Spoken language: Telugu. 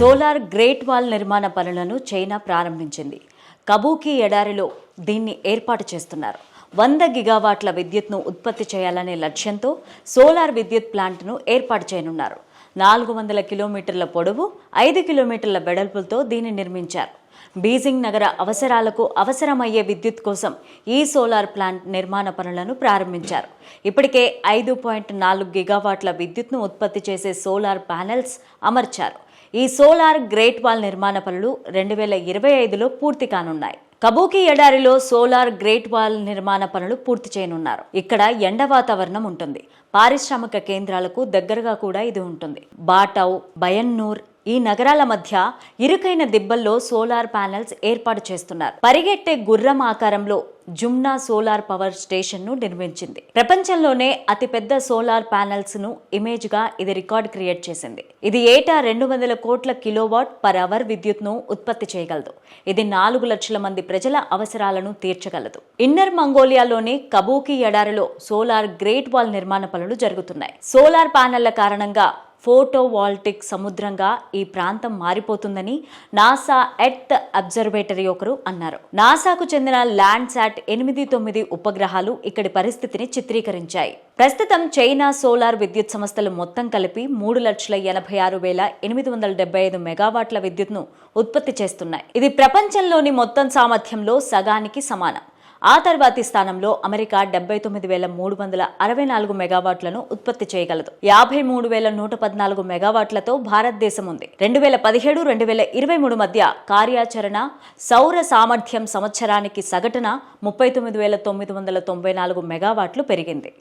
సోలార్ గ్రేట్ వాల్ నిర్మాణ పనులను చైనా ప్రారంభించింది. కబూకి ఎడారిలో దీన్ని ఏర్పాటు చేస్తున్నారు. 100 గిగావాట్ల విద్యుత్ను ఉత్పత్తి చేయాలనే లక్ష్యంతో సోలార్ విద్యుత్ ప్లాంట్ను ఏర్పాటు చేయనున్నారు. 400 కిలోమీటర్ల పొడవు, 5 కిలోమీటర్ల వెడల్పులతో దీన్ని నిర్మించారు. బీజింగ్ నగర అవసరాలకు అవసరమయ్యే విద్యుత్ కోసం ఈ సోలార్ ప్లాంట్ నిర్మాణ పనులను ప్రారంభించారు. ఇప్పటికే 5.4 గిగావాట్ల విద్యుత్ను ఉత్పత్తి చేసే సోలార్ ప్యానెల్స్ అమర్చారు. ఈ సోలార్ గ్రేట్ వాల్ నిర్మాణ పనులు 2025లో పూర్తి కానున్నాయి. కబూకి ఎడారిలో సోలార్ గ్రేట్ వాల్ నిర్మాణ పనులు పూర్తి చేయనున్నారు. ఇక్కడ ఎండ వాతావరణం ఉంటుంది. పారిశ్రామిక కేంద్రాలకు దగ్గరగా కూడా ఇది ఉంటుంది. బాటౌ, బయన్నూర్ ఈ నగరాల మధ్య ఇరుకైన దిబ్బల్లో సోలార్ ప్యానెల్స్ ఏర్పాటు చేస్తున్నారు. పరిగెట్టే గుర్రం ఆకారంలో జుమ్నా సోలార్ పవర్ స్టేషన్ ను నిర్మించింది. ప్రపంచంలోనే అతిపెద్ద సోలార్ ప్యానెల్స్ ను ఇమేజ్ గా ఇది రికార్డ్ క్రియేట్ చేసింది. ఇది ఏటా 200 కోట్ల కిలోవాట్ పర్ అవర్ విద్యుత్ ను ఉత్పత్తి చేయగలదు. ఇది 4 లక్షల మంది ప్రజల అవసరాలను తీర్చగలదు. ఇన్నర్ మంగోలియాలోని కబూకి ఎడారిలో సోలార్ గ్రేట్ వాల్ నిర్మాణ పనులు జరుగుతున్నాయి. సోలార్ ప్యానెళ్ల కారణంగా ఫోటోవాల్టిక్ సముద్రంగా ఈ ప్రాంతం మారిపోతుందని నాసా ఎర్త్ అబ్జర్వేటరీ ఒకరు అన్నారు. నాసాకు చెందిన ల్యాండ్సాట్ 8-9 ఉపగ్రహాలు ఇక్కడి పరిస్థితిని చిత్రీకరించాయి. ప్రస్తుతం చైనా సోలార్ విద్యుత్ సంస్థలు మొత్తం కలిపి 3,86,875 మెగావాట్ల విద్యుత్ను ఉత్పత్తి చేస్తున్నాయి. ఇది ప్రపంచంలోని మొత్తం సామర్థ్యంలో సగానికి సమానం. ఆ తర్వాతి స్థానంలో అమెరికా 79,364 మెగావాట్లను ఉత్పత్తి చేయగలదు. 53,114 మెగావాట్లతో భారతదేశం ఉంది. 2017-2023 మధ్య కార్యాచరణ సౌర సామర్థ్యం సంవత్సరానికి సగటున 39,994 మెగావాట్లు పెరిగింది.